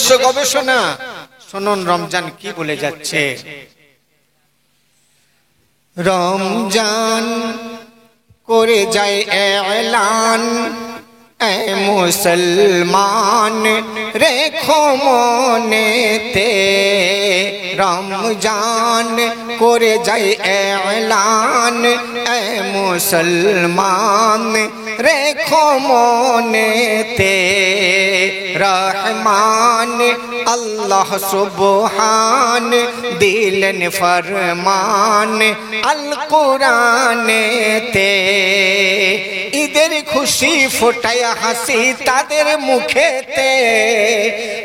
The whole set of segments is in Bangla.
নিজস্ব গবেষণা। শুনুন রমজান কি বলে যাচ্ছে। রমজান করে যায় এলান, এ মুসলমান রেখো মনেতে। রমজান করে যায় এলান, এ মুসলমান রেখো মনেতে। রহমান আল্লাহ সুবহান দিলেন ফরমান আল কুরআনেতে। ঈদের খুশি ফোটায় হাসি তাদের মুখেতে,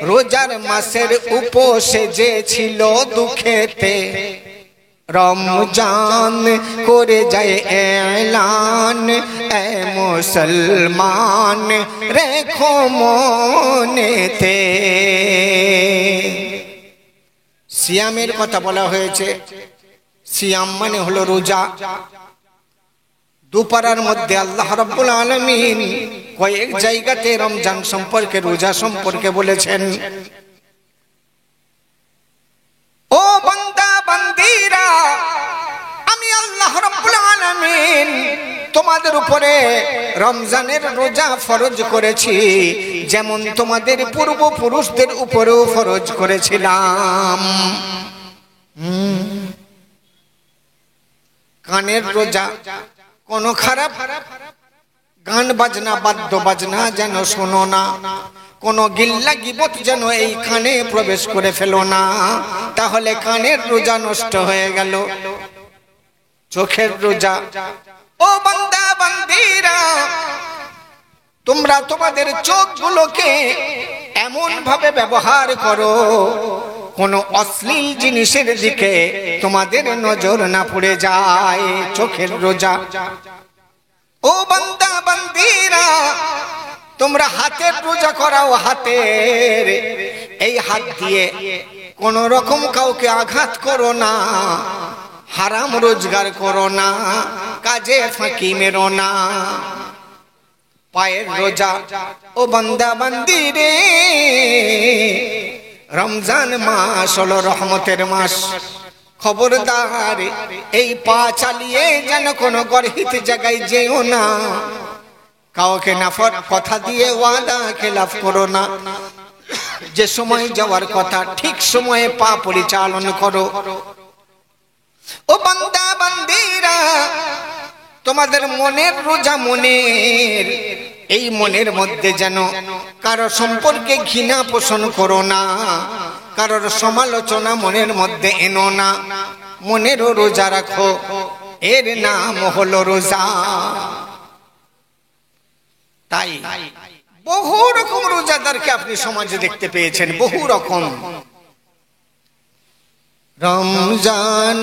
রোজার মাসের উপোসে যে ছিল দুঃখেতে। রমজান করে যায় এলান, এ মুসলমান রেখো মনেতে। সিয়ামের কথা বলা হয়েছে। সিয়াম মানে হলো রোজা। দুপারার মধ্যে আল্লাহ রাব্বুল আলামিন কয়েক জায়গাতে রমজান সম্পর্কে, রোজা সম্পর্কে বলেছেন। ও বান্দা বান্দীরা, আমি আল্লাহ রাব্বুল আলামিন তোমাদের উপরে রমজানের রোজা ফরজ করেছি, যেমন তোমাদের পূর্বপুরুষদের উপরেও ফরজ করেছিলাম। কানের রোজা, কোনো খারাপ গান বাজনা বাদ্য বাজনা যেন শোনো না, কোনো গিল্লা গিবত যেন এই কানে প্রবেশ করে ফেলো না, তাহলে কানের রোজা নষ্ট হয়ে গেল। চোখের রোজা, ও বান্দা বান্দীরা, তোমরা তোমাদের চোখগুলোকে এমন ভাবে ব্যবহার করো কোন অশ্লীল জিনিসের দিকে তোমাদের নজর না পড়ে যায়। চোখের রোজা। ও বান্দা বান্দীরা, তোমরা হাতের রোজা করাও। হাতের এই হাত দিয়ে কোন রকম কাউকে আঘাত করো না, হারাম রোজগার করো না, কাজে ফাঁকি মেরো না। পায়ের রোজা, ও বান্দা বান্দি রে, রমজান মাস হলো রহমতের মাস। খবরদার এই পা চালিয়ে যেন কোনো গর্হিত জায়গায় যেও না, কাউকে নাফরত কথা দিয়ে ওয়াদা খেলাফ করো না। যে সময় যাওয়ার কথা ঠিক সময়ে পা পরিচালন করো। ও বান্দা বান্দিরা, তোমাদের মনের রোজা, মনের এই মনের মধ্যে যেন কারো সম্পর্কে ঘৃণা পোষণ করো না, কারোর সমালোচনা মনের মধ্যে এনো না। মনেরও রোজা রাখো, এর নাম হলো রোজা। তাই বহু রকম রোজাদারকে আপনি সমাজে দেখতে পেয়েছেন, বহু রকম। রমজান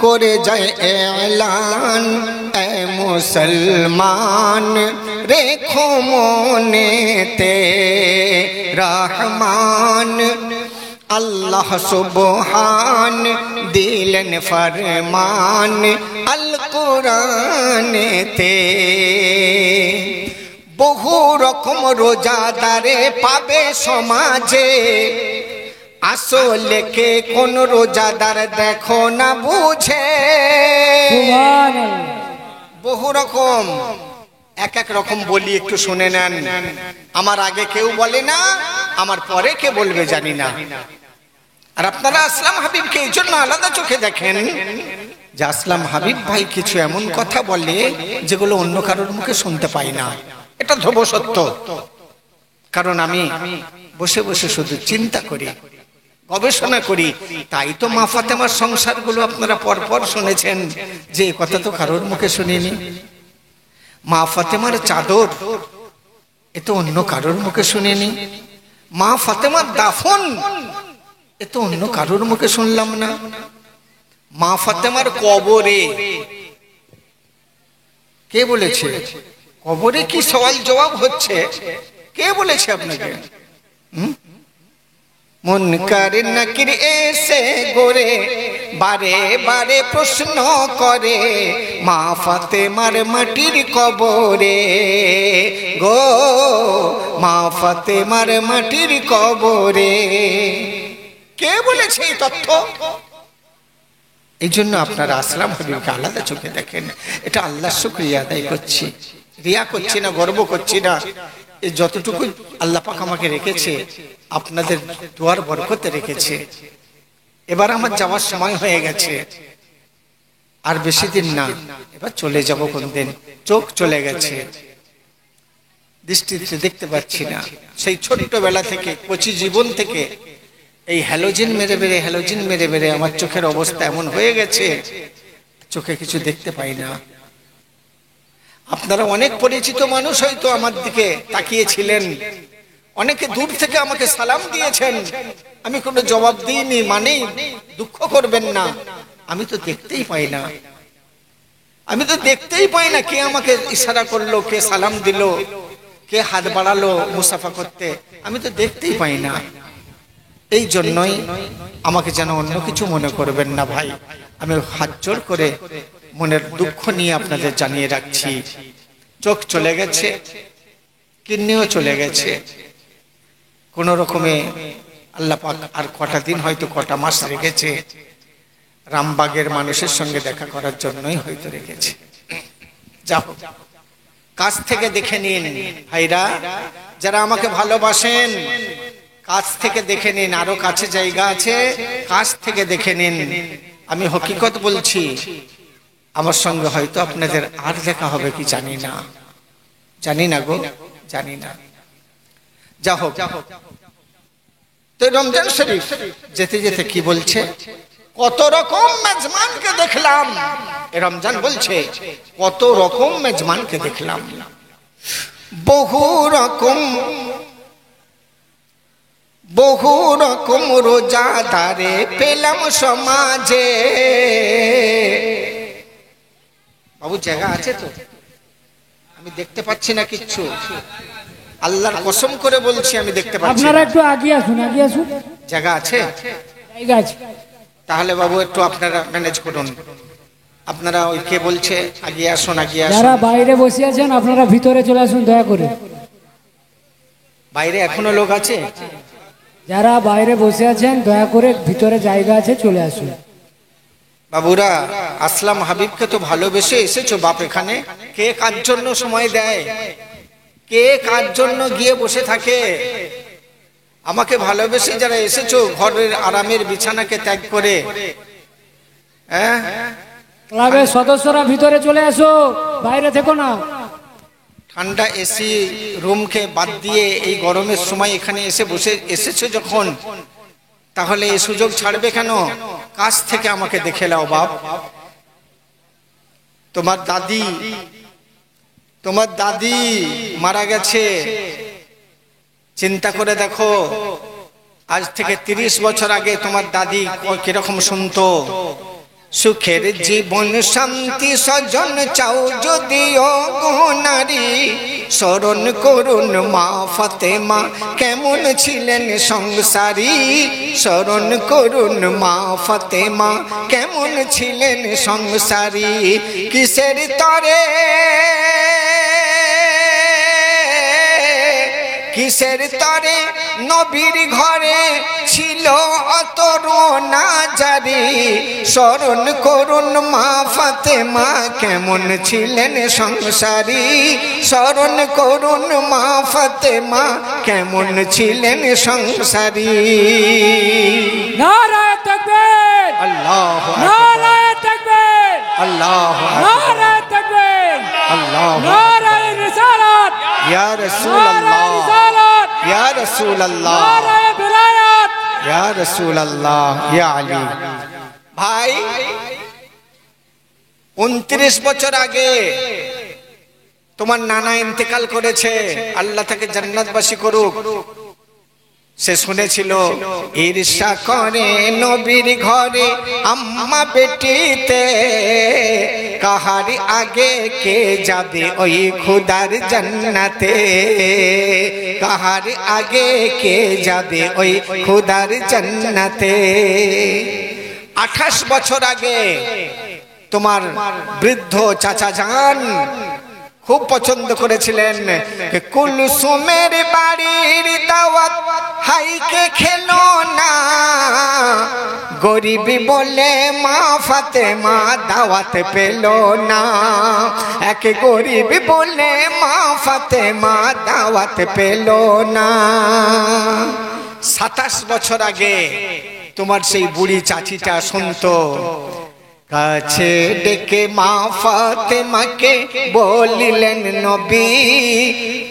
করে যায় এলান, এ মুসলমান রেখো মনেতে। রহমান আল্লাহ সুবহান দিলেন ফরমান আল কুরআনেতে। বহু রকম রোজাদারে পাবে সমাজে, আসলে কে কোন রোজাদার দেখো না বুঝে। বহু রকম, এক এক রকম বলি, একটু শুনে নেন। আমার আগে কেউ বলে না, আমার পরে কে বলবে জানি না। আর আপনারা আসলাম হাবিবকে এই জন্য আলাদা চোখে দেখেন যে আসলাম হাবিব ভাই কিছু এমন কথা বলে যেগুলো অন্য কারোর মুখে শুনতে পাই না। এটা ধ্রুব সত্য। কারণ আমি বসে বসে শুধু চিন্তা করি, গবেষণা করি। তাই তো মা ফাতেমার সংসারগুলো আপনারা পরপর শুনেছেন, যে কথা তো কারোর মুখে শুনিনি। মা ফাতেমার চাদর, এ তো অন্য কারোর মুখে শুনিনি। মা ফাতেমার দাফন, এ তো অন্য কারোর মুখে শুনলাম না। মা ফাতেমার কবরে কে বলেছে? কবরে কি সওয়াল জবাব হচ্ছে? কে বলেছে আপনাকে? মুনকার নাকির এসে গোরে বারে বারে প্রশ্ন করে মা ফাতেমার মাটির কবরে গো, মা ফাতেমার মাটির কবরে। কে বলেছে এই তথ্য? এই জন্য আপনারা আসলাম হাবিবকে আলাদা চোখে দেখেন। এটা আল্লাহর শুকরিয়া আদায় করছি, রিয়া করছি না, গর্ব করছি না। এই যতটুকু আল্লাহ পাক আমাকে রেখেছে আপনাদের দুয়ার বরকতে রেখেছে। এবার আমার যাওয়ার সময় হয়ে গেছে, আর বেশি দিন না, এবার চলে যাব কোন দিন। চোখ চলে গেছে, দৃষ্টিতে দেখতে পাচ্ছি না। সেই ছোট্টবেলা থেকে, কচি জীবন থেকে এই হ্যালোজিন মেরে বেড়ে, হ্যালোজিন মেরে বেড়ে আমার চোখের অবস্থা এমন হয়ে গেছে, চোখে কিছু দেখতে পাই না। আপনারা অনেক পরিচিত মানুষ হয়তো আমার দিকে তাকিয়েছিলেন, অনেকে দূর থেকে আমাকে সালাম দিয়েছেন, আমি কোনো জবাব দিইনি, মানেই দুঃখ করবেন না। আমি তো দেখতেই পাই না, আমি তো দেখতেই পাই না কে আমাকে ইশারা করলো, কে সালাম দিল, কে হাত বাড়ালো মুসাফা করতে, আমি তো দেখতেই পাই না। এই জন্যই আমাকে যেন অন্য কিছু মনে করবেন না ভাই। আমি হাত জোর করে মনের দুঃখ নিয়ে আপনাদের জানিয়ে রাখছি, চোখ চলে গেছে, কিডনিও চলে গেছে। কোন রকমে আল্লাহ পাক আর কটা দিন, হয়তো কটা মাস রেখেছে, রামবাগের মানুষের সঙ্গে দেখা করার জন্যই হয়তো রেখেছে। যাও, কাছ থেকে দেখে নিন ভাইরা, যারা আমাকে ভালোবাসেন, কাছ থেকে দেখে নিন। আরো কাছে জায়গা আছে, কাছ থেকে দেখে নিন। আমি হকিকত বলছি, আমার সঙ্গে হয়তো আপনাদের আর দেখা হবে কি জানি না, জানি না গো, জানি না। যা হোক, তো রমজান শরীফ যেতে যেতে কি বলছে, কত রকম মেজবানকে দেখলাম। রমজান বলছে কত রকম মেজবানকে দেখলাম, বহু রকম, বহু রকম রোজাদারে পেলাম সমাজে। বাবু জায়গা আছে তো? আমি দেখতে পাচ্ছি না কিচ্ছু, আল্লাহর কসম করে বলছি আমি দেখতে পাচ্ছি। আপনারা একটু আগে আসুন, আগে আসুন। জায়গা আছে? জায়গা আছে। তাহলে বাবু একটু আপনারা ম্যানেজ করুন। আপনারা ওই কে বলছে আগে আসুন, আগে আসুন। যারা বাইরে বসে আছেন আপনারা ভিতরে চলে আসুন দয়া করে। বাইরে এখনো লোক আছে? যারা বাইরে বসে আছেন দয়া করে ভিতরে জায়গা আছে, চলে আসুন। বাবুরা, আসলাম হাবিবকে তো ভালোবেসে এসেছো বাপ এখানে। কে কার জন্য সময় দেয়, কে কার জন্য গিয়ে বসে থাকে? আমাকে ভালোবেসে যারা এসেছো, ঘরের আরামের বিছানাকে ত্যাগ করে, হ্যাঁ, ক্লাবের সদস্যরা ভিতরে চলে আসো, বাইরে থেকো না। ঠান্ডা এসি রুমকে বাদ দিয়ে এই গরমের সময় এখানে এসে বসে এসেছো যখন, তাহলে এই সুযোগ ছাড়বে কেন? কাছ থেকে আমাকে দেখে নাও বাপ। তোমার দাদি, তোমার দাদি মারা গেছে, চিন্তা করে দেখো, আজ থেকে 30 বছর আগে তোমার দাদি কিরকম শুনতো। সুখের জীবন শান্তি স্বজন চাও যদিও গো নারী, স্মরণ করুন মা ফাতেমা কেমন ছিলেন সংসারী। স্মরণ করুন মা ফাতেমা কেমন ছিলেন সংসারী। কিসের তরে, কিসের তরে নবীর ঘরে ছিল অতর না জারি। স্মরণ করুন মা ফাতেমা কেমন ছিলেন সংসারী। স্মরণ করুন মা ফাতেমা কেমন ছিলেন সংসারী। নারায়ে তাকবীর, আল্লাহু আকবার, নারায়ে তাকবীর, আল্লাহু আকবার, নারায়ে তাকবীর, আল্লাহু নারায়ে রিসালাত, ইয়া রাসূলুল্লাহ, ইয়া রাসূলুল্লাহ, নারায়ে বিলায়াত, ইয়া রাসূলুল্লাহ, ইয়া আলী। ভাই, 29 বছর আগে তোমার নানা ইন্তেকাল করেছে, আল্লাহ তাকে জান্নাতবাসী করুক। সে শুনেছিল ঈর্ষা করে নবীর ঘরে আম্মা বেটিতে, কাহার আগে কে যাবে ওই খুদার জান্নাতে। কাহার আগে কে যাবে ওই খুদার জান্নাতে। 28 বছর আগে তোমার বৃদ্ধ চাচা যান খুব পছন্দ করেছিলেন কুলসুমের বাড়ির দাওয়াত হাইকে খেলো না, গরিবী বলে মা ফাতেমা দাওয়াত পেল না। এক গরিব বলে মা ফাতেমা দাওয়াত পেল না। 27 বছর আগে তোমার সেই বুড়ি চাচিটা শুনতো, কাছে ডেকে মা ফাতেমাকে বলিলেন নবী,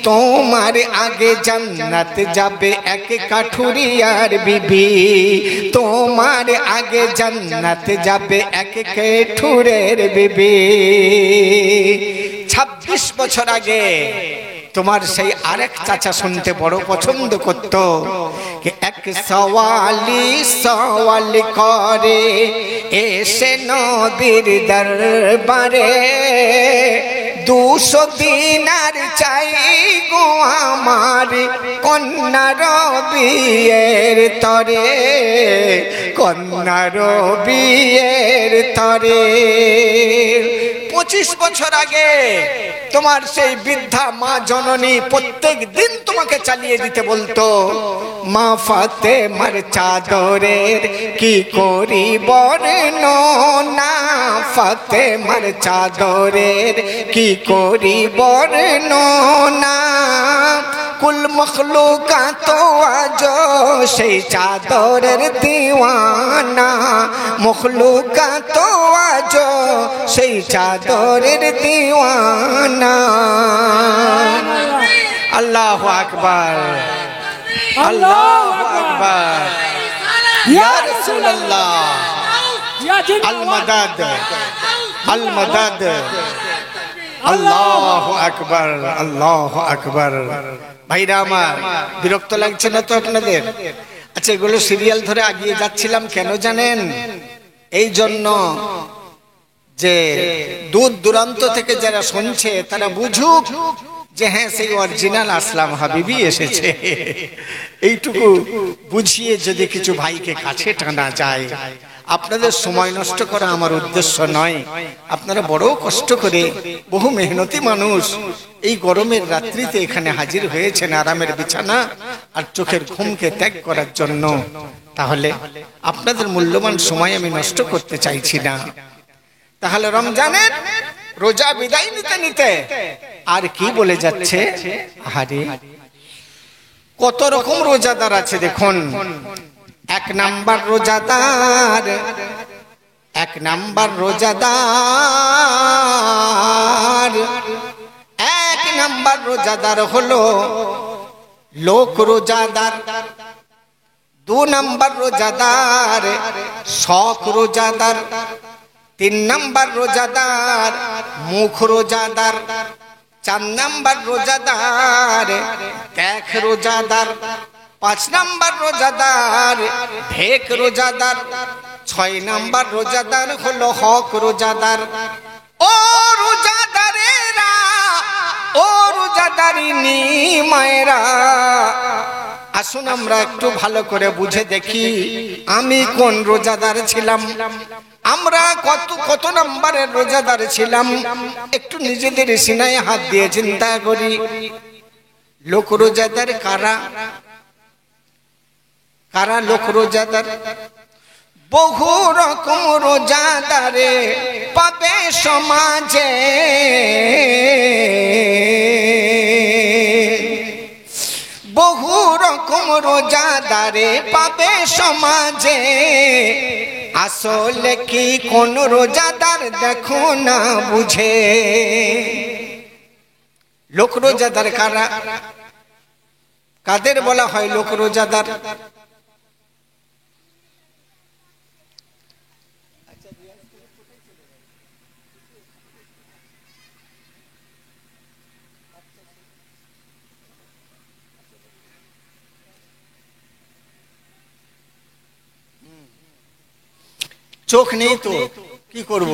তোমার আগে জান্নাত যাবে এক কাঠুরিয়ার বিবি, তোমার আগে জান্নাত যাবে এক কাঠুরের বিবি। 26 বছর আগে তোমার সেই আরেক চাচা শুনতে বড় পছন্দ করত, এক সওয়ালি সওয়াল করে এসে নবীর দরবারে, 200 দিনার চাই গো আমার কন্যার বিয়ের তরে, কন্যার বিয়ের তরে। 25 বছর আগে তোমার সেই বৃদ্ধা মা জননী প্রত্যেক দিন তোমাকে চালিয়ে দিতে বলতো, মা ফাতেমার চাদরের কি করি বর্ণনা, ফাতেমার চাদরের কি করি বর্ণনা, কুল মখলুকাত আজ সেই চাদরের দিওয়ানা, মখলুকাত আজ সেই চাদরের দিওয়ানা। আল্লাহু আকবার, আল্লাহু আকবার, ইয়া রাসূলুল্লাহ, আল মাদাদ, আল মাদাদ, আল্লাহু আকবার, আল্লাহু আকবার। ভাইরা আমার, বিরক্ত লাগছে না তো আপনাদের? আচ্ছা, এগুলো সিরিয়াল ধরে আগিয়ে যাচ্ছিলাম কেন জানেন? এই জন্য যে দূর দূরান্ত থেকে যারা শুনছে তারা বুঝুক যে হ্যাঁ, সেই অরিজিনাল আসলাম হাবিবি এসেছে। এইটুকু বুঝিয়ে যদি কিছু ভাইকে কাছে টানা যায়। আপনাদের সময় নষ্ট করা আমার উদ্দেশ্য নয়। আপনারা বড় কষ্ট করে, বহু মেহনতি মানুষ এই গরমের রাত্রিতে এখানে হাজির হয়েছেন আরামের বিছানা আর চোখের ঘুমকে ত্যাগ করার জন্য। তাহলে আপনাদের মূল্যবান সময় আমি নষ্ট করতে চাইছি না। তাহলে রমজানের রোজা বিদায় নিতে নিতে আর কি বলে যাচ্ছে, আরে কত রকম রোজাদার আছে দেখুন। 1 নাম্বার রোজাদার, 1 নাম্বার রোজাদার, 1 নাম্বার রোজাদার হলো লোক রোজাদার। 2 নাম্বার রোজাদার শখ রোজাদার। 3 নাম্বার রোজাদার মুখ রোজাদার। 4 নাম্বার রোজাদার দেখ রোজাদার। 5 নাম্বার রোজাদার ভেক রোজাদার। 6 নাম্বার রোজাদার হলো হক রোজাদার। ও রোজাদারেরা, ও রোজাদারিনী মায়েরা, আসুন আমরা একটু ভালো করে বুঝে দেখি আমি কোন রোজাদার ছিলাম, আমরা কত নাম্বারের রোজাদার ছিলাম। একটু নিজেদের সিনায় হাত দিয়ে চিন্তা করি। লোক রোজাদার কারা? কারা লোক রোজাদার? বহু রকম রোজাদারে পাবে সমাজে, বহু রকম রোজাদারে পাবে সমাজে। আসলে কি কোন রোজাদার দেখো না বুঝে। লোক রোজাদার কারা? কাদের বলা হয় লোক রোজাদার? চোখ নেই তো কি করব?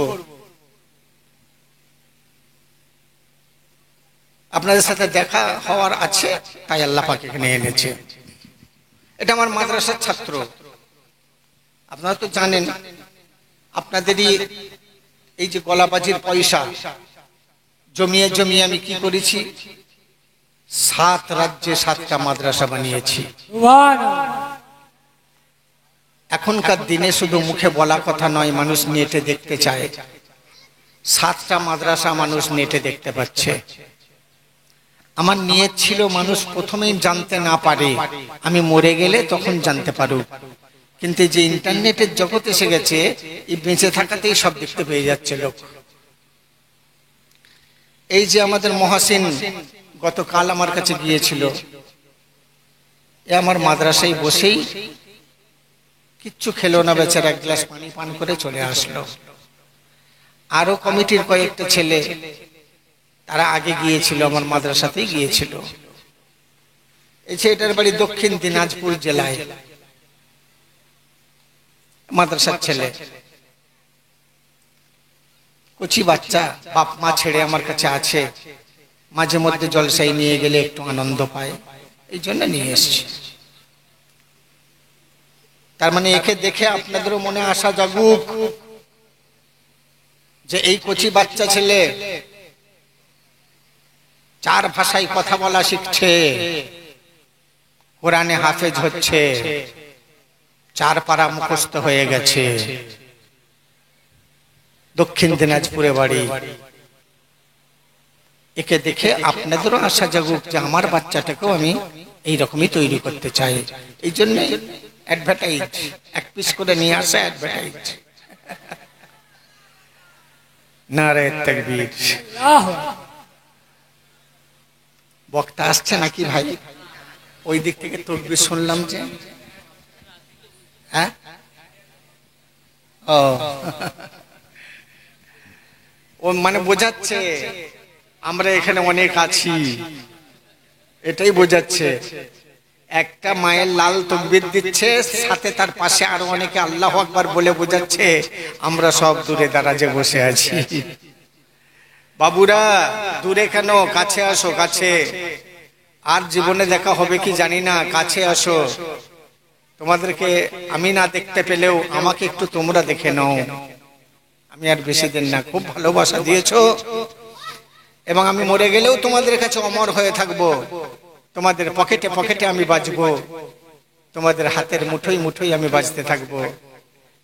আপনাদের সাথে দেখা হওয়ার আছে, তাই আল্লাহ পাক এখানে এনেছে। এটা আমার মাদ্রাসার ছাত্র, আপনারা তো জানেন আপনাদেরই এই যে গলাবাজির পয়সা জমিয়ে জমিয়ে আমি কি করেছি, 7 রাজ্যে 7টা মাদ্রাসা বানিয়েছি। এখনকার দিনে শুধু মুখে বলা কথা নয়, মানুষ নেটে দেখতে চায়। 7টা মাদ্রাসা মানুষ নেটে দেখতে পাচ্ছে। আমার নিয়ত ছিল মানুষ প্রথমেই জানতে না পারে, আমি মরে গেলে তখন জানতে পারুক। কিন্তু যে ইন্টারনেটের জগৎ এসে গেছে, এই বেঁচে থাকাতেই সব দেখতে পেয়ে যাচ্ছে লোক। এই যে আমাদের মহাসিন গতকাল আমার কাছে গিয়েছিল, এ আমার মাদ্রাসায় বসেই কিচ্ছু খেলো না বেচারা, 1 গ্লাস পানি পান করে চলে আসলো। আরো কমিটির কয়েকটা ছেলে তারা আগে গিয়েছিল, আমার মাদ্রাসাতেই গিয়েছিল। এই ছেলেটার বাড়ি দক্ষিণ দিনাজপুর জেলায়, মাদ্রাসার ছেলে, কচি বাচ্চা, বাপ মা ছেড়ে আমার কাছে আছে। মাঝে মধ্যে জলসায় নিয়ে গেলে একটু আনন্দ পায়, এই জন্য নিয়ে এসছি। তার মানে একে দেখে আপনাদেরও মনে আশা জাগুক যে এই কচি বাচ্চা ছেলে 4 ভাষায় কথা বলা শিখছে, কোরআনে হাফেজ হচ্ছে, 4 পারা মুখস্থ হয়ে গেছে, দক্ষিণ দিনাজপুরে বাড়ি। একে দেখে আপনাদেরও আশা জাগুক যে আমার বাচ্চাটাকেও আমি এইরকমই তৈরি করতে চাই। এই জন্য অ্যাডভার্টাইজ 1 পিস করে নিয়ে আসা, অ্যাডভার্টাইজ। নারে তাকবীর। বক্তা আসছে নাকি ভাই? ওই দিক থেকে তাকবীর শুনলাম যে, হ্যাঁ, ও মানে বোঝাচ্ছে আমরা এখানে অনেক আছি, এটাই বোঝাচ্ছে। একটা মায়ের লাল তাকবীর দিচ্ছে, সাথে তার পাশে আরো অনেকে আল্লাহু আকবার বলে বোঝাচ্ছে আমরা সব দূরে দারাজে বসে আছি। বাবুরা দূরে কেন, কাছে আসো, কাছে। আর জীবনে দেখা হবে কি জানি না, কাছে আসো। তোমাদেরকে আমি না দেখতে পেলেও আমাকে একটু তোমরা দেখে নাও। আমি আর বেশি দিন না, খুব ভালোবাসা দিয়েছো এবং আমি মরে গেলেও তোমাদের কাছে অমর হয়ে থাকবো। তোমাদের পকেটে পকেটে আমি বাজবো, তোমাদের হাতের মুঠোই মুঠোই আমি বাজতে থাকবো।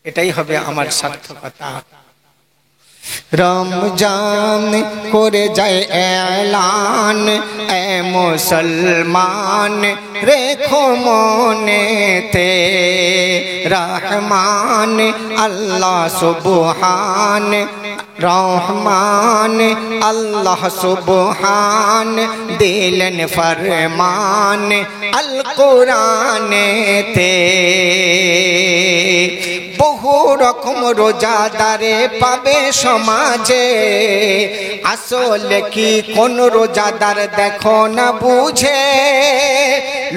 এটাই হবে আমার সার্থকতা। রমজান করে যায় এলান, এ মুসলমান রেখো মনেতে, রহমান আল্লাহ সুবহান, রহমান আল্লাহ সুবহান দিলেন ফরমান আল কোরআনেতে। বহু রকম রোজাদারে পাবে সমাজে, আসলে কি কোন রোজাদার দেখো না বুঝে।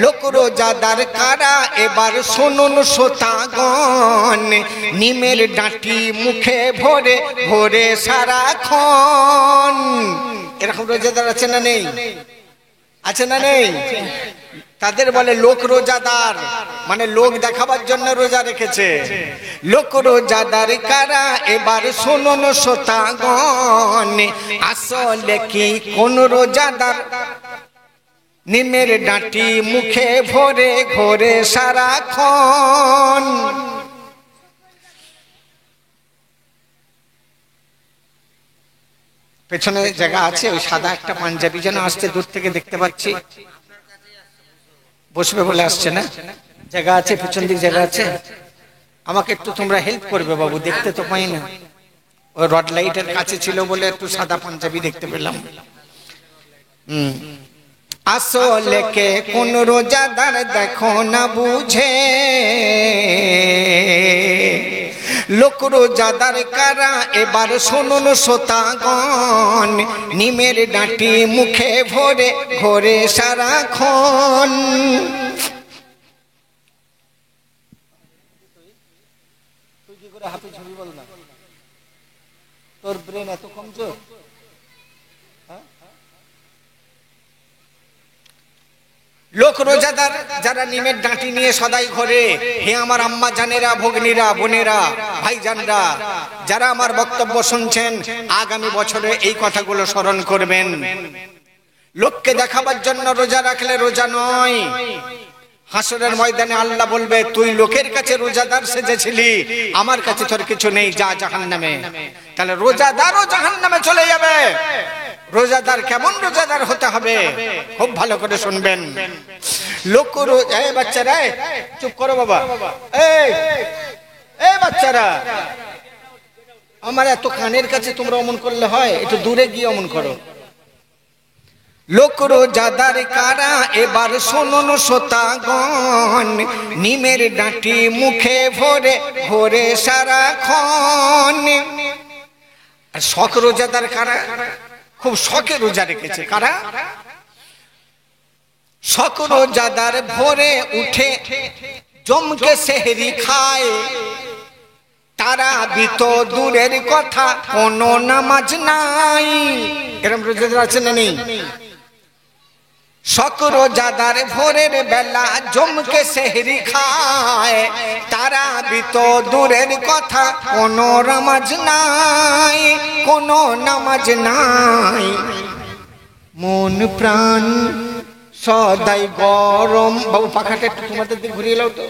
লোক রোজাদার কারা এবার শুনুন শ্রোতাগণ, নিমের ডাঁটি মুখে ভরে ভরে সারাক্ষণ। এরকম রোজাদার আছে না নেই? আছে না নেই? তাদের বলে লোক রোজাদার, মানে লোক দেখাবার জন্য রোজা রেখেছে। লোক রোজাদার কারা এবার শুনুন শ্রোতাগণ, আসলে কি কোন রোজাদার নিমের ডাঁটি মুখে ভরে ঘরে সারাক্ষণ। পেছনে জায়গা আছে, ওই সাদা একটা পাঞ্জাবি যেন আসছে দূর থেকে দেখতে পাচ্ছি, বসবে বলে আসছে না? জায়গা আছে, পিছন দিক জায়গা আছে। আমাকে একটু তোমরা হেল্প করবে বাবু, দেখতে তো পাই না। ওই রড লাইটের কাছে ছিল বলে একটু সাদা পাঞ্জাবি দেখতে পেলাম। আসলে কে কোন রোজাদার দেখো না বুঝে, লোক রোজাদার কারা এবার শুনুন শ্রোতাগণ, নিমের ডাঁটি মুখে ভরে ঘরে সারাক্ষণ। তুই কি করে হাফিজ হবি বল না? তোর ব্রেন এত কমজোর? লোক রোজাদার যারা নিমের ডাঁটি নিয়ে সদাই ঘরে, হে আমার আম্মা জানেরা, ভগ্নীরা, বোনেরা, ভাইজানরা, যারা আমার বক্তব্য শুনছেন, আগামী বছরে এই কথাগুলো স্মরণ করবেন। লোককে দেখাবার জন্য রোজা রাখলে রোজা নয়। হাসরের ময়দানে আল্লাহ বলবে, তুই লোকের কাছে রোজাদার সেজেছিলি, আমার কাছে তোর কিছু নেই, যা জাহান্নামে। তাহলে রোজাদারও জাহান্নামে চলে যাবে। রোজাদার কেমন রোজাদার হতে হবে খুব ভালো করে শুনবেন। লোক এই বাচ্চারা, চুপ করো বাবা, এই বাচ্চারা, আমার এত কানের কাছে তোমরা অমন করলে হয়? একটু দূরে গিয়ে অমন করো। লোক রোজাদার কারা, এবার শুনুন শ্রোতাগণ, নিমের ডাঁটি মুখে ভরে ভরে সারাক্ষণ। আর শখ রোজাদার কারা? খুব শখে রোজা রেখেছে কারা? শখ রোজাদার ভোরে উঠে জমকে সেহরি খায়, তারা বিত দূরের কথা, কোনো নামাজ নাই। এরকম রোজাদার আছে না নেই? শখ রোজাদার ভোরের বেলা জমকে সেহরি খায়, তারা বিত দূরের কথা, কোনো নামাজ নাই, কোনো নামাজ নাই। মন প্রাণ সদাই গরম। বাবু পাখাটা একটু তোমাদের দিকে ঘুরিয়ে দাও তো,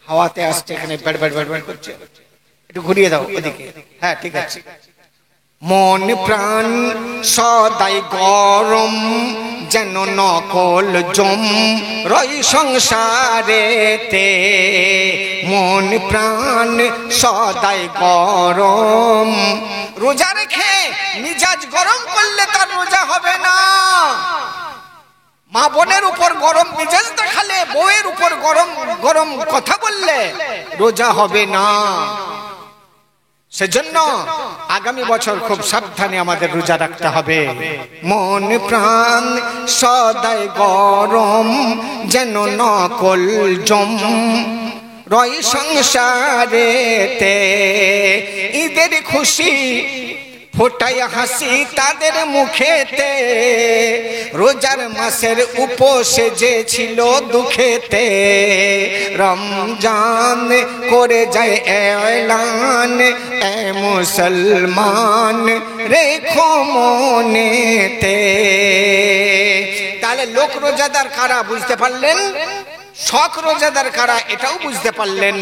হাওয়াতে আসছে, এখানে ব্যাট ব্যাট ব্যাট ব্যাট করছে, একটু ঘুরিয়ে দাও ওদিকে। হ্যাঁ ঠিক আছে। মন প্রাণ সদাই গরম, যেন নকল জম রই সংসারেতে। মন প্রাণ সদাই গরম। রোজা রেখে মিজাজ গরম করলে তার রোজা হবে না। মা বোনের উপর গরম মিজাজ দেখালে, বউয়ের উপর গরম গরম কথা বললে রোজা হবে না। সেজন্য আগামী বছর খুব সাবধানে আমাদের রোজা রাখতে হবে। মন প্রাণ সদাই গরম, যেন নকল জম রয় সংসারেতে। ঈদের খুশি ফোটায় হাসি তাদের মুখেতে, রোজার মাসের উপোসে যে ছিল দুঃখেতে। রমজান করে যায় এলান, এ মুসলমান রেখো মনেতে। তাহলে লোক রোজাদার কারা বুঝতে পারলেন, শখ রোজাদার কারা এটাও বুঝতে পারলেন।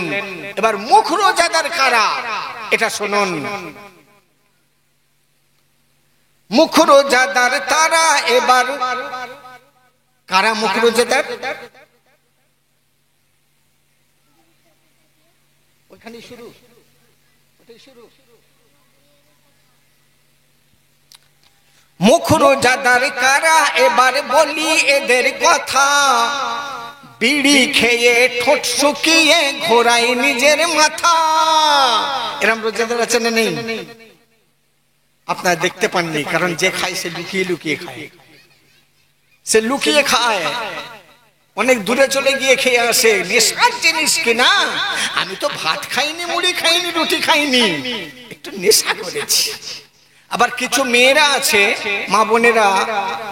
এবার মুখ রোজাদার কারা এটা শুনুন। মুখ রোজাদার তারা, এবার কারা মুখ রোজাদার? ওইখানে শুরু, ওটাই শুরু। মুখ রোজাদার কারা, এবার বলি এদের কথা। বিড়ি খেয়ে ঠোঁট শুকিয়ে ঘোরাই নিজের মাথা। এরম রোজাদার আছে না নেই? আপনারা দেখতে পাননি, কারণ যে খায় সে লুকিয়ে লুকিয়ে খায়, সে লুকিয়ে খায়, অনেক দূরে চলে গিয়ে খেয়ে আসে। নেশার জিনিস কিনা, আমি তো ভাত খাইনি, মুড়ি খাইনি, রুটি খাইনি, একটু নেশা করেছি। আবার কিছু মেয়েরা আছে, মা বোনেরা,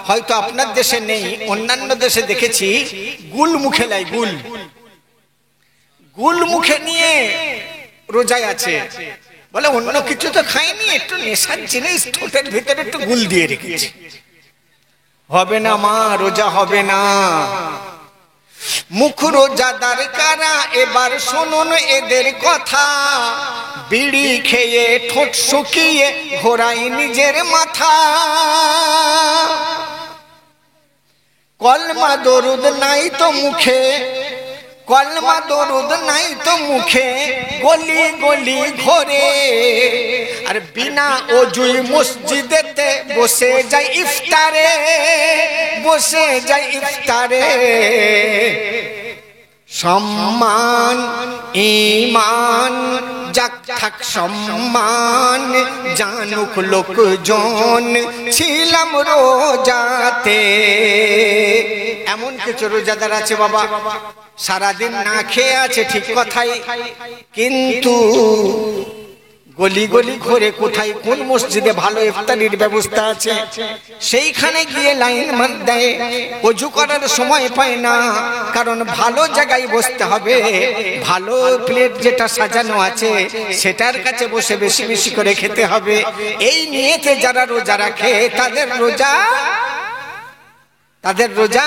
হয়তো আপনার দেশে নেই, অন্যান্য দেশে দেখেছি, গুল মুখে লাই, গুল গুল মুখে নিয়ে রোজায় আছে। বলে অন্য কিছু তো খাইনি, একটু নেশার জিনিস ঠোঁটের ভিতরে একটু গুল দিয়ে রেখেছি। হবে না মা, রোজা হবে না। মুখ রোজাদার কারা, এবার শুনুন এদের কথা। বিড়ি খেয়ে ঠোঁট শুকিয়ে ঘোরাই নিজের মাথা। কলমা দরুদ নাই তো মুখে, কলমা দরুদ নাই তো মুখে, গলি গলি ঘোরে। আর বিনা ওজুই মসজিদেতে বসে যায় ইফতারে, বসে যায় ইফতারে। সম্মান ঈমান যাক থাক সম্মান, জানুক লোকজন ছিলাম রোজাতে। এমন কিছু রোজাদার আছে বাবা, সারাদিন না খেয়ে আছে ঠিক কথাই, কিন্তু গলি গলি ঘুরে কোথায় কোন মসজিদে ভালো ইফতারির ব্যবস্থা আছে সেইখানে গিয়ে লাইন দেয়, ওযু করার সময় পায় না, কারণ ভালো জায়গায় বসতে হবে, ভালো প্লেট যেটা সাজানো আছে সেটার কাছে বসে বেশি বেশি করে খেতে হবে। এই নিয়তে যারা রোজা রাখে তাদের রোজা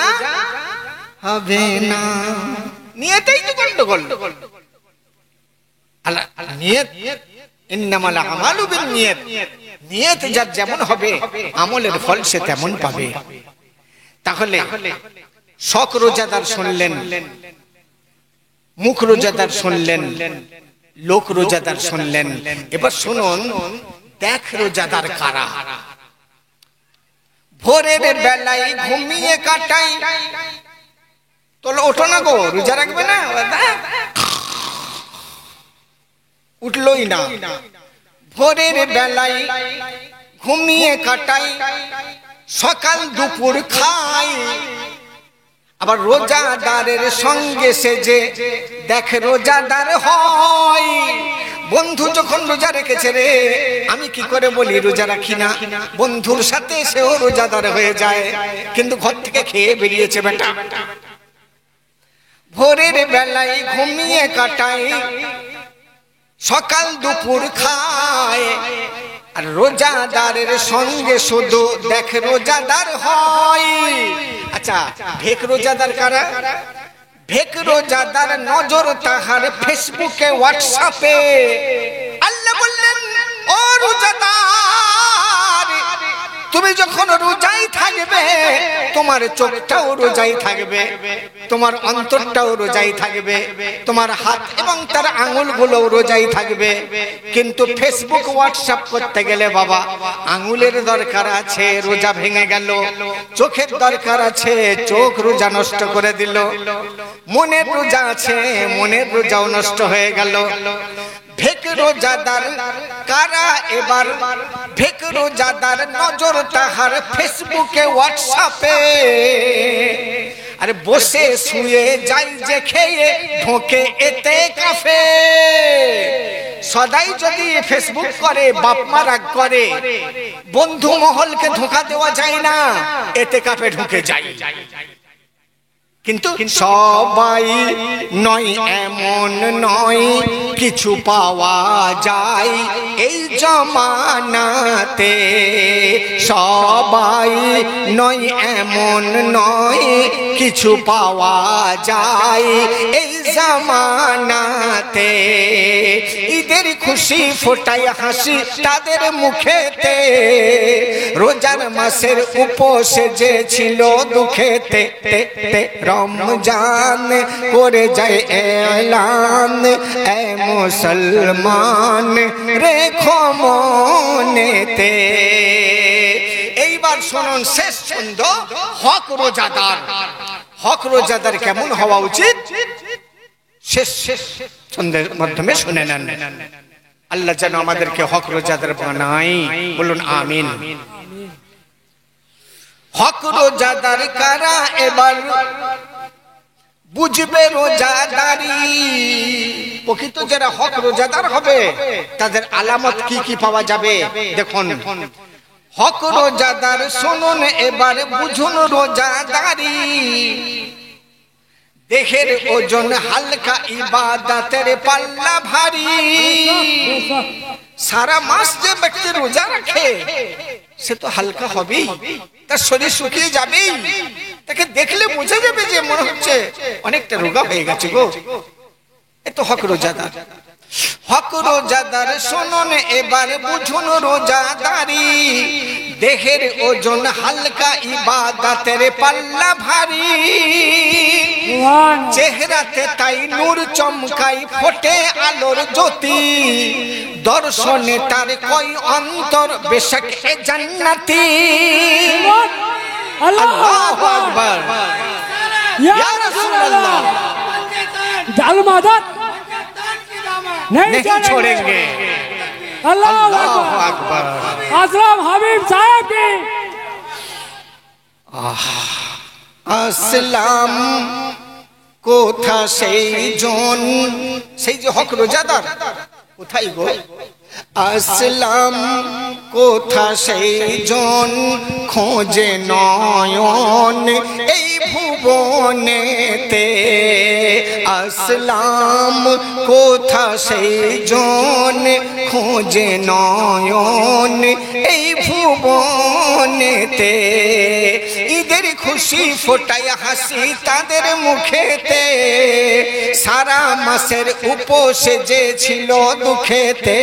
হবে না। নিয়তেই তো গন্ডগোল। নিয়ত ইন্নামাল আমালু বিন্নিয়াত, নিয়ত যার যেমন হবে আমলের ফল সে তেমন পাবে। তাহলে শখ রোজাদার শুনলেন, মুখ রোজাদার শুনলেন, লোক রোজাদার শুনলেন, এবার শুনুন দেখ রোজাদার কারা। ভোরের বেলায় ঘুমিয়ে কাটাই, তোলো ওঠো না গো, রোজা রাখবে না, উঠলই না। ভোরের বেলায় ঘুমিয়ে কাটাই, সকাল দুপুর খাই, আবার রোজাদারের সঙ্গে সেজে দেখ রোজাদার হয়। বন্ধু যখন রোজা রেখেছে রে, আমি কি করে বলি রোজা রাখি না, বন্ধুর সাথে সেও রোজাদার হয়ে যায়, কিন্তু ঘর থেকে খেয়ে বেরিয়েছে বেটা। ভোরের বেলায় ঘুমিয়ে কাটাই, সকাল দুপুর খায়, আর রোজাদারের সঙ্গে শুধু দেখ রোজাদার হয়। আচ্ছা, ভেক রোজাদার কারা? ভেক রোজাদার নজর তাহার ফেসবুকে হোয়াটসঅ্যাপে। আল্লাহ বললেন ও রোজাদার, তুমি যখন রোজাই থাকবে তোমার চোখটাও রোজাই থাকবে, তোমার অন্তরটাও রোজাই থাকবে, তোমার হাত এবং তার আঙুলগুলোও রোজাই থাকবে। কিন্তু ফেসবুক হোয়াটসঅ্যাপ করতে গেলে বাবা আঙুলের দরকার আছে, রোজা ভেঙে গেল। চোখের দরকার আছে, চোখ রোজা নষ্ট করে দিল। মনের রোজা আছে, মনের রোজাও নষ্ট হয়ে গেল। ভেক রোজাদার কারা? এবার ভেক রোজাদার নজর তাহার ফেসবুকে হোয়াটসঅ্যাপে, আরে বসে শুয়ে যাই যে খেয়ে ঢোকে এতে কাফে। সদাই যদি ফেসবুক করে বাপ মা রাগ করে, বন্ধু মহলকে ধোঁকা দেওয়া যায় না, এতে কাফে ঢুকে যায়। কিন্তু সবাই নয়, এমন নয়, কিছু পাওয়া যায় এই জমানাতে। সবাই নয়, এমন নয়, কিছু পাওয়া যায় এই জমানাতে। ঈদের খুশি ফোটাই হাসি তাদের মুখেতে, রোজার মাসের উপোসে যে ছিল দুঃখেতে। রমজান করে যায় এলান, এ মুসলমান রেখো মনেতে। এইবার শুনুন শেষ ছন্দ, হক রোজাদার। হক রোজাদার কেমন হওয়া উচিত শেষ ছন্দের মাধ্যমে শুনে নেন। আল্লাহ যেন আমাদেরকে হক রোজাদার বানায়, বলুন আমিন। হক রোজাদার কারা? এবার বুঝবে রোজাদারি। প্রকৃত যারা হক রোজাদার হবে তাদের আলামত কি কি পাওয়া যাবে দেখুন। হক রোজাদার শুনুন এবার, বুঝুন রোজাদারি। দেহের ওজন হালকা, ইবাদতের পাল্লা ভারী। সারা মাস যে ব্যক্তি রোজা রাখে সে তো হালকা হবেই, তার শরীর শুকিয়ে যাবেই, তাকে দেখলে বোঝা যাবে যে মনে হচ্ছে অনেকটা রোগা হয়ে গেছে গো। এ তো হক রোজাদার। হক রোজাদার শুনুন এবার, বুঝুন রোজাদারি। দেহের ওজন হালকা, ইবাদতের পাল্লা ভারী। চেহারাতে তাই নূর চমকাই, ফোটে আলোর জ্যোতি। দর্শনে তার কই অন্তর বেশক এ জান্নাতি। আল্লাহু আকবার, ইয়া রাসূলুল্লাহ। জাল মাদদ नहीं छोड़ेंगे। अल्लाहु अकबर। आजम हबीब साहब की আসলাম কোথা সেই জন, সেই যে হক রোজাদার কোথায় গো? আসলাম কোথা সেই জন খোঁজে নয়ন এই ভুবনেতে, আসলাম কোথা সেই জন খোঁজে নয়ন এই ভুবনেতে, ঈদের খুশি ফোটায় হাসি তাদের মুখেতে, সারা মাসের উপোসে যে ছিল দুঃখেতে,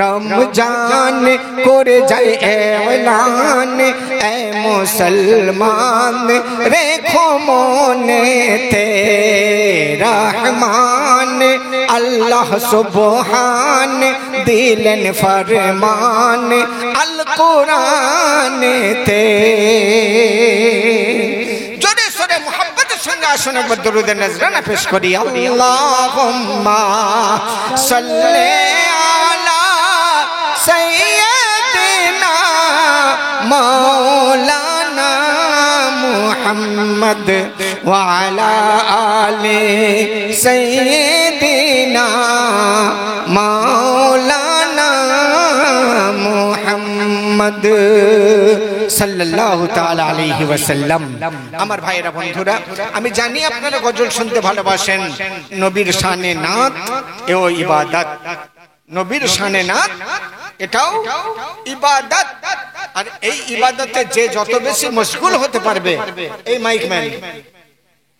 রমজান করে যায় এলান এ মুসলমান রেখো মনেতে, রহমান আল্লাহ সুবহান দিলেন ফরমান আল কোরআনেতে। জোরে সোরে মুহাব্বতের সঙ্গে আসুন একবার দরুদে নজরানা পেশ করি। আল্লাহুম্মা সাল্লি আলা সাইয়্যিদিনা মাওলানা মুহাম্মদ ওয়া আলা আলি সাইয়্যিদিনা মাওলানা মুহাম্মদ সাল্লাল্লাহু তাআলা আলাইহি ওয়াসাল্লাম। আমার ভাইরা বন্ধুরা, আমি জানি আপনারা গজল শুনতে ভালোবাসেন। নবীর শানে নাত এও ইবাদত, নবীর শানে নাত এটাও ইবাদত। আর এই ইবাদতে যে যত বেশি মশগুল হতে পারবে, এই মাইক ম্যান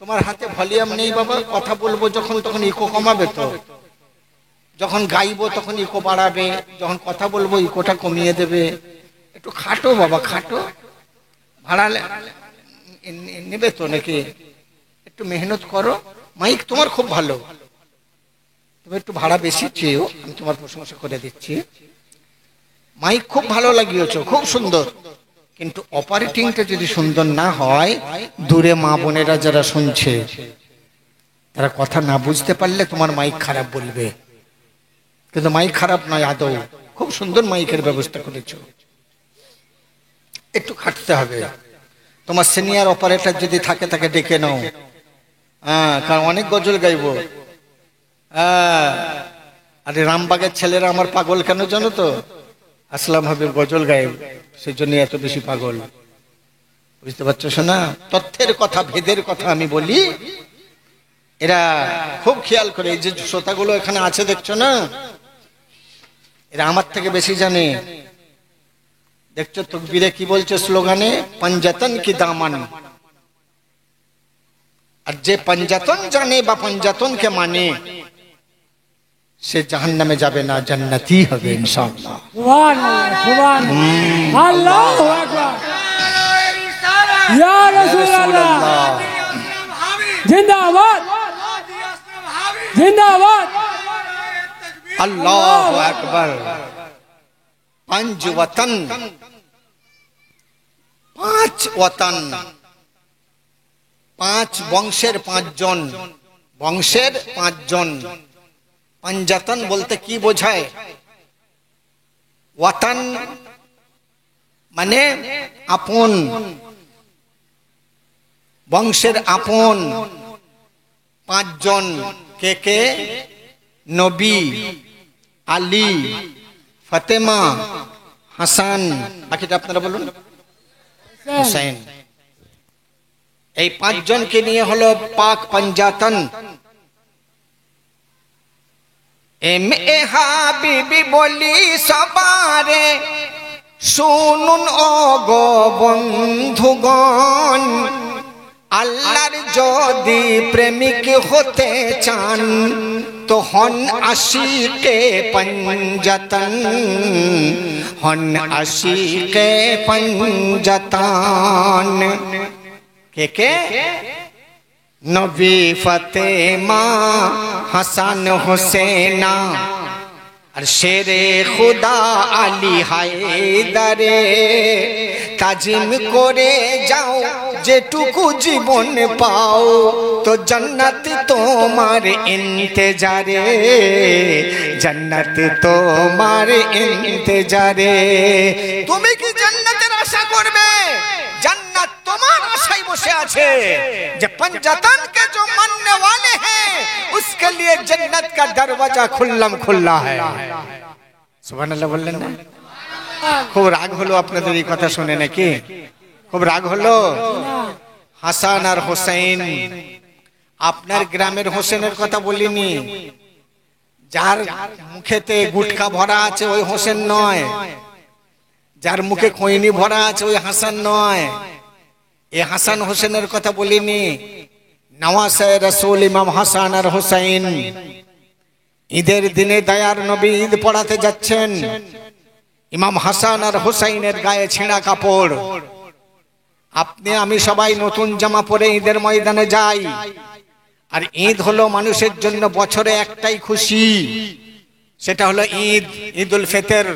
তোমার হাতে ভলিউম নেই বাবা, কথা বলবো যখন তখন ইকো কমাবে, তো যখন গাইবো তখন ইকো বাড়াবে, যখন কথা বলবো ইকোটা কমিয়ে দেবে। একটু খাটো বাবা, খাটো, ভাড়া নেবে তো নাকি? একটু মেহনত করো, মাইক তোমার খুব ভালো, তুমি একটু ভাড়া বেশি চেয়েও, আমি তোমার প্রশংসা করে দিচ্ছি। মাইক খুব ভালো লাগিয়েছ, খুব সুন্দর, কিন্তু অপারেটিংটা যদি সুন্দর না হয়, দূরে মা বোনেরা যারা শুনছে তারা কথা না বুঝতে পারলে তোমার মাইক খারাপ বলবে। কিন্তু মাইক খারাপ নয় আদৌ, খুব সুন্দর মাইকের ব্যবস্থা করেছো। একটু খাটতে হবে। তোমার সিনিয়র অপারেটর যদি থাকে তাকে ডেকে নাও, কারণ অনেক গজল গাইবো। আরে রামবাগের ছেলেরা আমার পাগল কেন জানো তো? আসলাম হাবিব গজল গাইব, সেই জন্য এত বেশি পাগল। বুঝতে পারছো শোনা? তথ্যের কথা, ভেদের কথা আমি বলি, এরা খুব খেয়াল করে। এই যে শ্রোতাগুলো এখানে আছে দেখছো না, এরা আমার থেকে বেশি জানে। দেখছো তকবীরে কি বলছে স্লোগানে? পঞ্জাতন কি দামান। আর যে পঞ্জাতন জানে বা পঞ্জাতন কে মানে, সে জাহান্নামে যাবে না, জান্নাতি হবে ইনশাআল্লাহ। সুবহানাল্লাহ, সুবহানাল্লাহ, আল্লাহু আকবার, ইয়া রাসূলুল্লাহ, জিন্দাবাদ, জিন্দাবাদ, আল্লাহু আকবার। পাঁচ ওয়াতন, পাঁচ ওয়াতন, পাঁচ বংশের পাঁচজন, বংশের পাঁচজন। পঞ্জাতন বলতে কি বোঝায়? ওয়াতন মানে আপন, বংশের আপন পাঁচজন। কে কে? নবী, আলী, ফাতেমা, হাসান, বাকিটা আপনারা বলুন, হুসাইন। এই পাঁচজনকে নিয়ে হলো পাক পঞ্জাতন। এ হাবিবি বলি সবারে, শুনুন ও গো বন্ধুগণ, আল্লাহর যদি প্রেমিক হতে চান তো হন আশিকে পঞ্জাতন, হন আশিকে পঞ্জাতন। কে কে? নবী, ফাতেমা, হাসান, হোসেনা, আর শেরে খুদা আলী হায়দারে। তাজিম করে যাও যেটুকু জীবন পাও, তো জান্নাত তোমার ইন্তজারে, জান্নাত তোমার ইন্তজারে। তুমি কি জান্নাতের আশা করবে? জান্নাত তোমার আশায় বসে আছে। যে पंजातन के जो मानने वाले हैं उसके लिए जन्नत का दरवाजा खुल्लम खुल्ला है। সুবহানাল্লাহ বললেন না? খুব রাগ হলো আপনাদের এই কথা শুনে নাকি? খুব রাগ হলো? হাসান আর হোসেন, আপনার গ্রামের হোসেনের কথা বলিনি, যার মুখেতে গুটকা ভরা আছে ওই হোসেন নয়, যার মুখে খৈনি ভরা আছে ওই হাসান নয়, এই হাসান হোসেনের কথা বলিনি। নওয়াসে রাসূল ইমাম হাসান আর হোসেন ঈদের দিনে দয়ার নবী ঈদ পড়াতে যাচ্ছেন। ইমাম হাসান আর হোসেনের গায়ে ছেঁড়া কাপড়, আপনি আমি সবাই নতুন জামা পরে ঈদের ময়দানে যাই। আর ঈদ হলো মানুষের জন্য বছরে একটাই খুশি, সেটা হলো ঈদ, ঈদুল ফিতর।